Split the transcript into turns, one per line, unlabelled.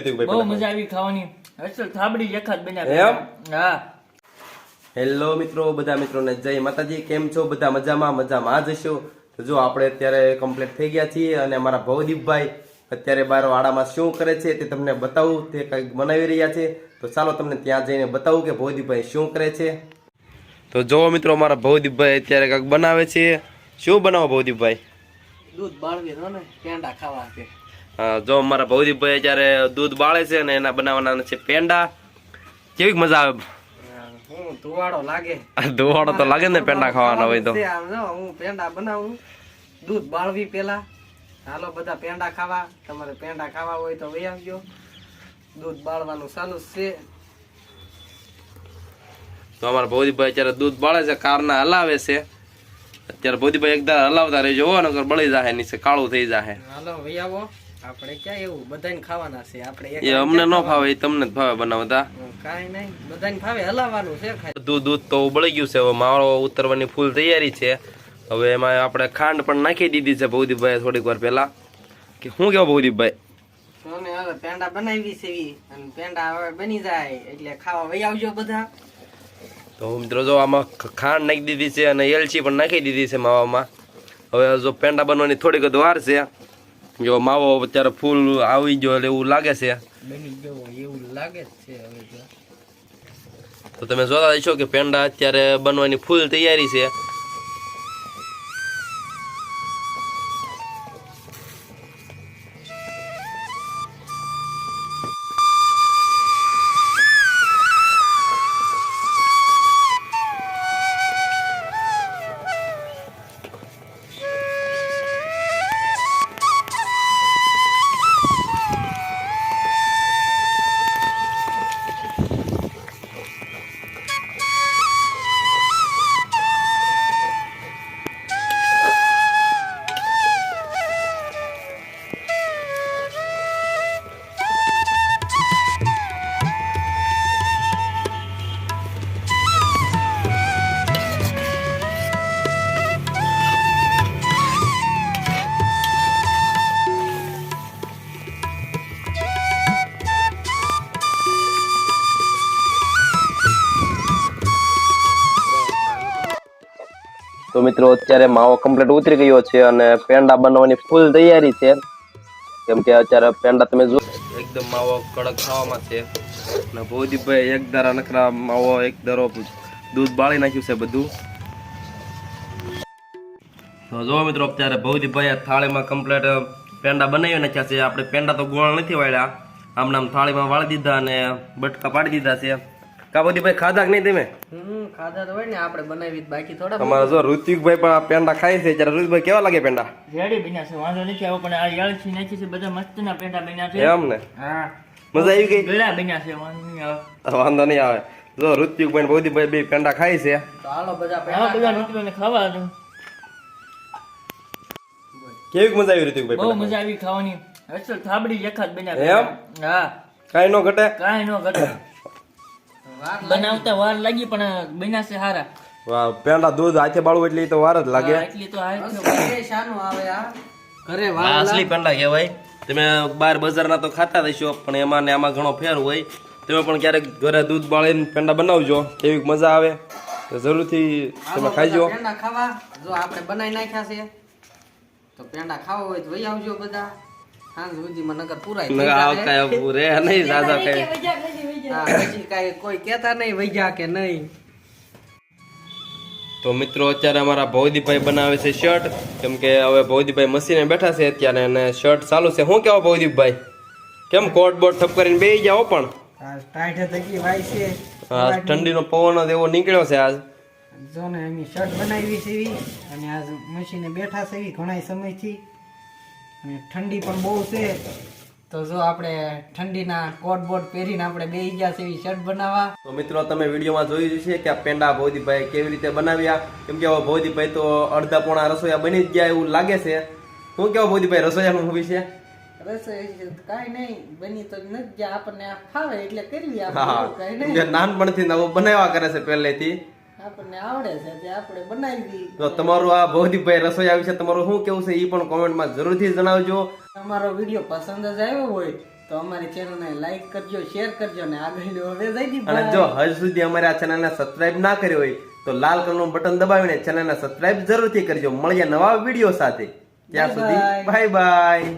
ઋતિકભાઈ?
બહુ મજા આવી ખાવાની. અસલ થાબડી એખાદ બન્યા.
એમ?
હા.
હેલો મિત્રો, બધા મિત્રોને જય માતાજી. કેમ છો? બધા મજામાં જ હશો. તો જો આપણે અત્યારે કમ્પ્લીટ થઈ ગયા છીએ અને અમારા ભવદીપભાઈ અત્યારે બાર વાડામાં શું કરે છે તે તમને બતાવું. તે કંઈક બનાવી રહ્યા છે, તો ચાલો તમને ત્યાં જઈને બતાવું કે ભવદીપભાઈ શું કરે છે. તો જો મિત્રો, અમારા ભવદીપભાઈ અત્યારે કંઈક બનાવે છે. શું બનાવો ભવદીપભાઈ?
દૂધ બાળવી ને પેંડા ખાવા છે.
હા, જો અમારા ભવદીપભાઈ અત્યારે દૂધ બાળે છે અને એના બનાવવાના છે પેંડા. કેવી મજા આવે?
ધુવાડો લાગે.
ધુવાડો તો લાગે ને પેંડા ખાવાના હોય તો.
હું પેંડા બનાવું, દૂધ બાળવી પેલા. હાલો બધા પેંડા ખાવા. તમારે પેંડા ખાવા હોય તો વહી આવજો. દૂધ બાળવાનું ચાલુ છે.
તો અમારા ભવદીપભાઈ અત્યારે દૂધ બાળે છે, કારના હલાવે છે. અત્યારે ભવદીપભાઈ એકદમ હલાવતા રહેજો, નકર બળી જાય, નીચે કાળું થઈ જાય.
હાલો વહી આવો. આપણે ક્યાં એવું બધાને ખાવાના છે. આપણે
એ અમને ન ફાવે, એ તમને જ ફાવે બનાવતા.
કાઈ નહીં, બધાને ફાવે, હલાવવાનું છે.
દૂધ તો બળી ગયું છે. હવે માવો ઉતરવાની ફૂલ તૈયારી છે. હવે એમાં આપણે ખાંડ પણ નાખી દીધી છે ભવદીપભાઈ થોડીક વાર પહેલા. કે શું કેવો ભવદીપભાઈ?
સોને હવે પેંડા બનાવી છે અને પેંડા હવે બની જાય એટલે ખાવા વહી આવજો બધા.
તો મિત્રો જો આમાં ખાંડ નાખી દીધી છે અને એલચી પણ નાખી દીધી છે માવામાં. હવે જો પેંડા બનવાની થોડીક જ વાર છે. જો માવો અત્યારે ફૂલ આવી ગયો એટલે એવું લાગે છે.
બની ગયો એવું લાગે છે. હવે
તો તમે જોતા હશો કે પેંડા અત્યારે બનવાની ફૂલ તૈયારી છે. તો મિત્રો અત્યારે માવો કમ્પ્લીટ ઉતરી ગયો છે અને પેંડા બનવાની ફૂલ તૈયારી છે. કેમ કે અત્યારે પેંડા તમે જો એકદમ માવો કડક ખાવામાં છે. અને ભવદીપભાઈ એક ધારા નકરા માવો એક ધારો દૂધ બાળી નાખ્યું છે બધું. તો જો મિત્રો અત્યારે ભવદીપભાઈ થાળીમાં કમ્પ્લીટ પેંડા બનાવી નાખ્યા છે. આપણે પેંડા તો ગોળ નથી વાળ્યા, આમ થાળીમાં વાળી દીધા અને બટકા પાડી દીધા છે. કા ભવદીપભાઈ ખાધા કે નહીં તમે?
ખાધા તો હોય ને, આપણે બનાવી બાકી થોડા.
અમારા જો ઋતિકભાઈ પણ આ પેંડા ખાય છે. ત્યારે ઋતિકભાઈ કેવા લાગે પેંડા?
રેડી બન્યા છે, વાંધો નથી આવ્યો. પણ આ યાળથી નાખી છે, બધા મસ્ત ના પેંડા બન્યા છે.
એમ ને?
હા,
મજા આવી ગઈ?
ગળા બન્યા છે, વાંધો નહીં આવે.
વાંધો નહીં આવે. જો ઋતિકભાઈ ને ભવદીપભાઈ બે પેંડા ખાય છે.
તો હાલો બધા મિત્રોને ખાવા દો.
કેવી મજા આવી ઋતિકભાઈ?
બહુ મજા આવી ખાવાની. અસલ થાબડી એખાદ બન્યા.
એમ?
હા,
કાઈ નો ઘટે?
કાઈ નો ઘટે. બનાવતા વાર લાગી પણ બન્યા છે હારા.
વાહ, પેંડા દૂધ હાથે બાળવું એટલે તો વાર જ લાગે.
એટલી તો શાનું આવે આ ઘરે વાર
અસલી પેંડા કહેવાય. તમે બાર બજારના તો ખાતા હશો, પણ એમાં ને આમાં ઘણો ફેર હોય. તમે પણ ક્યારેક ઘરે દૂધ બાળીને પેંડા બનાવજો, કેવી મજા આવે. તો જરૂરથી તમે ખાઈજો.
પેંડા ખાવા જો આપણે બનાવી નાખ્યા છે, તો પેંડા ખાવા હોય તો વહી આવજો બધા. સાંજ સુધીમાં નગર પૂરાય કોઈ કેતા નહીં વૈજા કે નહીં.
તો મિત્રો અત્યારે અમારા ભવદીપભાઈ બનાવે છે શર્ટ. કેમ કે હવે ભવદીપભાઈ મશીને બેઠા છે અત્યારે અને શર્ટ ચાલુ છે. શું કેવો ભવદીપભાઈ? કેમ કોટ બોટ થપ કરીને બેસી જાઓ પણ? ઠંડીનો પવન એવો નીકળ્યો છે આજ.
જો ને અમે શર્ટ બનાવી છે અને આજ મશીને બેઠા છે ઘણા સમયથી. અને ઠંડી પણ બહુ છે, તો જો આપણે ઠંડીના કોટ બોટ પહેરીને આપણે બેસી ગયા છે શર્ટ બનાવવા.
તો મિત્રો તમે વિડીયોમાં જોયું છે કે આ પેંડા ભવદીપભાઈ કેવી રીતે બનાવ્યા. કેમ કે હવે ભવદીપભાઈ તો અડધા પોણા રસોયા બની જ ગયા એવું લાગે છે. શું કેવો ભવદીપભાઈ રસોયાનું મૂવી છે?
રસોઈ કાઈ નહીં બની તો નથી ગયા, આપણને ફાવે એટલે કરવી.
નાનપણથી નવું બનાવ્યા કરે છે પહેલેથી,
આપણને આવડે છે તે આપણે બનાવી.
તો તમારું આ ભવદીપભાઈ રસોઈ વિશે તમારું શું કેવું છે એ પણ કોમેન્ટમાં જરૂરથી જણાવજો.
તમારો વિડીયો પસંદ જ આવ્યો હોય તો અમારી ચેનલને લાઈક કરજો, શેર કરજો ને આગળ હવે જઈ
અને જો હજુ સુધી અમારે આ ચેનલને સબસ્ક્રાઇબ ના કર્યો હોય તો લાલ કલરનું બટન દબાવીને ચેનલને સબસ્ક્રાઇબ જરૂરથી કરજો. મળીએ નવા વિડીયો સાથે. ત્યાં સુધી બાય બાય.